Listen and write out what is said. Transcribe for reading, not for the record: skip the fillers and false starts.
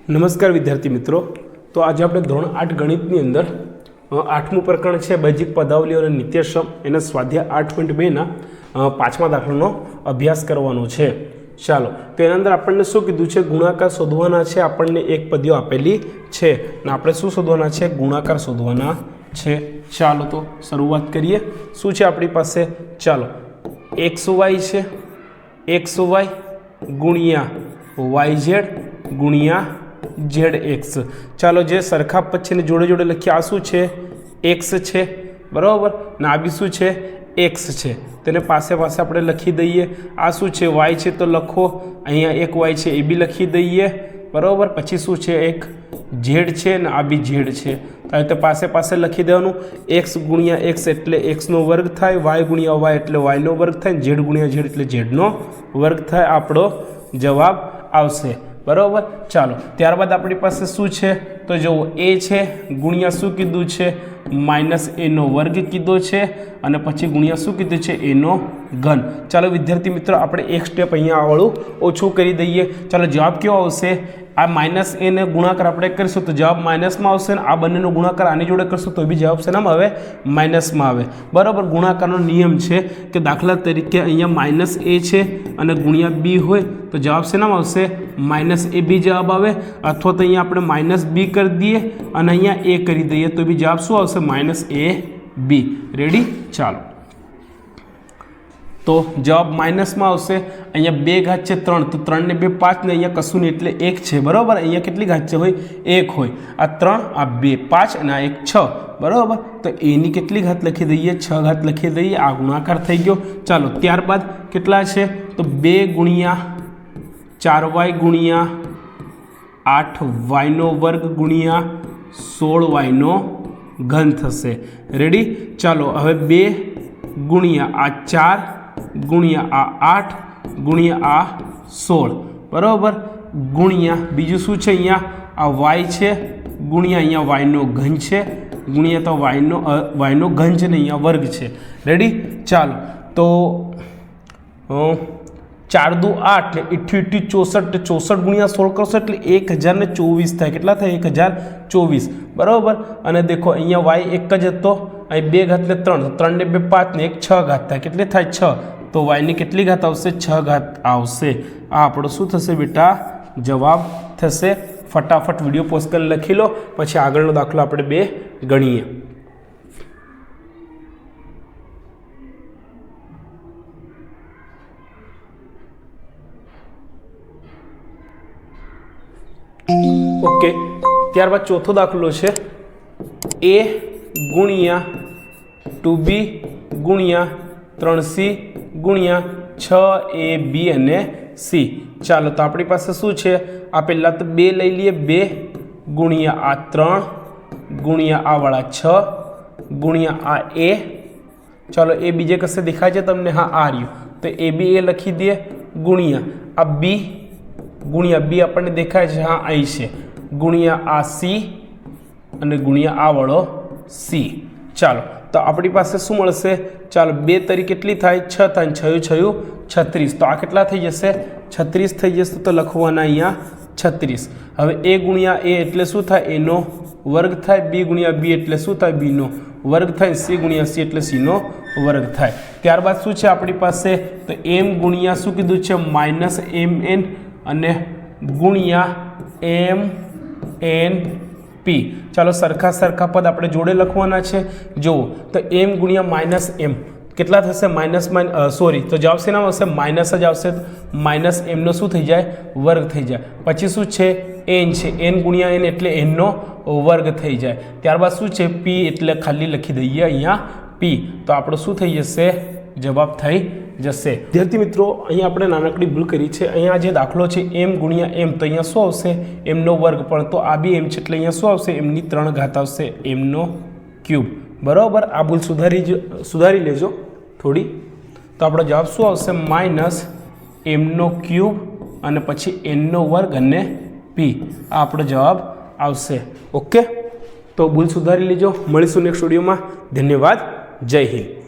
નમસ્કાર વિદ્યાર્થી મિત્રો, તો આજે આપણે ધોરણ 8 ગણિતની અંદર 8મું પ્રકરણ છે બેઝિક પદાવલીઓ અને નિત્યસમ એના સ્વાધ્યાય 8.2ના 5મા દાખલાનો અભ્યાસ કરવાનો છે. ચાલો, તો એના અંદર આપણને શું કીધું છે? ગુણાકાર શોધવાના છે. આપણને એક પદ્યો આપેલી છે ને આપણે શું શોધવાના છે? ગુણાકાર શોધવાના છે. ચાલો તો શરૂઆત કરીએ. શું છે આપણી પાસે? ચાલો, XY છે, XY ગુણ્યા YZ ગુણ્યા ZX. ચાલો, જે સરખા પછીને જોડે જોડે લખીએ. આ શું છે? X છે, બરાબર, ને આ બી શું છે? X છે. તેને પાસે પાસે આપણે લખી દઈએ. આ શું છે? Y છે, તો લખો. અહીંયા એક Y છે એ બી લખી દઈએ, બરાબર. પછી શું છે? એક Z છે ને આ બી Z છે, તો આ રીતે પાસે પાસે લખી દેવાનું. X ગુણ્યા X એટલે Xનો વર્ગ થાય, Y ગુણ્યા Y એટલે Yનો વર્ગ થાય, Z ગુણ્યા Z એટલે Zનો વર્ગ થાય. આપણો જવાબ આવશે, બરાબર. ચાલો, ત્યારબાદ આપણી પાસે શું છે? તો જુઓ, A છે ગુણ્યા શું કીધું છે? -Aનો વર્ગ કીધો છે, અને પછી ગુણ્યા શું કીધું છે? Aનો ઘન. ચાલો વિદ્યાર્થી મિત્રો, આપણે એક સ્ટેપ અહીંયા વાળું ઓછું કરી દઈએ. ચાલો, જવાબ કેવો આવશે? આ -A ને ગુણાકાર આપણે કરીશું તો જવાબ માઇનસમાં આવશે, ને આ બંનેનો ગુણાકાર આની જોડે કરશું તો બી જવાબ શેનામાં આવે? માઇનસમાં આવે, બરાબર. ગુણાકારનો નિયમ છે કે દાખલા તરીકે અહીંયા -A છે અને ગુણ્યા B હોય તો જવાબ શેનામાં આવશે? -AB જવાબ આવે. અથવા તો અહીંયા આપણે -B કરી દઈએ અને અહીંયા A કરી દઈએ તો બી જવાબ શું આવશે? -AB. રેડી? ચાલો, તો જવાબ માઇનસમાં આવશે. અહીંયા 2 ઘાત છે 3, તો 3 ને 2 5, ને અહીંયા કશું નહીં એટલે 1 છે, બરાબર. અહીંયા કેટલી ઘાત છે? હોય 1 હોય. આ 3, આ 2 5 અને આ 1 6, બરાબર. તો એની કેટલી ઘાત લખી દઈએ? 6 ઘાત લખી દઈએ. આ ગુણાકાર થઈ ગયો. ચાલો, ત્યારબાદ કેટલા છે? તો 2 ગુણ્યા 4y ગુણ્યા 8yનો વર્ગ ગુણ્યા 16yનો ઘન થશે. રેડી? ચાલો, હવે 2 ગુણ્યા આ 4 ગુણ્યા આ 8 ગુણ્યા આ 16, બરાબર, ગુણ્યા બીજું શું છે? અહીંયા આ y છે ગુણ્યા અહીંયા yનો ઘન છે ગુણ્યા તો yનો ઘન છે ને અહીંયા વર્ગ છે. રેડી? ચાલો, તો 4 દુ 8 ને 8 64, 64 ગુણ્યા 16 કરશો એટલે 1024 થાય. કેટલા થાય? 1024, બરાબર. અને દેખો અહીંયા y એક જ હતો, અહીં 2 ઘાત ને 3, 3 ને 2 5 ને 1 6 ઘાત થાય. કેટલી થાય? 6. તો y ની કેટલી ઘાત આવશે? 6 ઘાત આવશે. આ આપણો શું થશે બેટા? જવાબ થશે. ફટાફટ વિડીયો પોઝ કરી લખી લો, પછી આગળનો દાખલો આપણે 2 ગણીએ. ઓકે, ત્યારબાદ ચોથો દાખલો છે A ગુણ્યા 2B ગુણ્યા 3C ગુણ્યા 6AB અને C. ચાલો, તો આપણી પાસે શું છે? આ પહેલાં તો 2 લઈ લઈએ. 2 ગુણ્યા આ 3 ગુણ્યા આ વાળા 6 ગુણ્યા આ A. ચાલો, એ બીજે કશે દેખાય છે તમને? હા, આ રહ્યું. તો AB એ લખી દઈએ ગુણ્યા આ B ગુણ્યા B આપણને દેખાય છે, હા અહીં છે, ગુણ્યા આ C અને ગુણ્યા આ વાળો C. ચાલો, તો આપણી પાસે શું મળશે? ચાલો, 2 તરી કેટલી થાય? 6 થાય. 6 36. તો આ કેટલા થઈ જશે? 36 થઈ જશે. તો લખવાના અહીંયા 36. હવે A ગુણ્યા A એટલે શું થાય? એનો વર્ગ થાય. B ગુણ્યા B એટલે શું થાય? બીનો વર્ગ થાય. C ગુણ્યા C એટલે Cનો વર્ગ થાય. ત્યારબાદ શું છે આપણી પાસે? તો M ગુણ્યા શું કીધું છે? -MN અને ગુણ્યા MNP. ચાલો, સરખા સરખા પદ આપણે જોડે લખવાના છે. જુઓ, તો M ગુણ્યા -M કેટલા થશે? સોરી, તો જવાબ શેના આવશે? માઇનસ જ આવશે. -Mનો શું થઈ જાય? વર્ગ થઈ જાય. પછી શું છે? N છે. N ગુણ્યા N એટલે Nનો વર્ગ થઈ જાય. ત્યારબાદ શું છે? P એટલે ખાલી લખી દઈએ અહીંયા P. તો આપણો શું થઈ જશે? જવાબ થઈ જશે. વિદ્યાર્થી મિત્રો, અહીંયા આપણે નાનકડી ભૂલ કરી છે. અહીંયા જે દાખલો છે M ગુણ્યા M, તો અહીંયા શું આવશે? Mનો વર્ગ. પણ તો આ બી M છે એટલે અહીંયા શું આવશે? Mની 3 ઘાત આવશે, Mનો ક્યુબ, બરાબર. આ ભૂલ સુધારી લેજો થોડી. તો આપણો જવાબ શું આવશે? -Mનો ક્યુબ અને પછી Nનો વર્ગ અને P. આ આપણો જવાબ આવશે. ઓકે, તો ભૂલ સુધારી લેજો. મળીશું નેક્સ્ટ વિડીયોમાં. ધન્યવાદ. જય હિન્દ.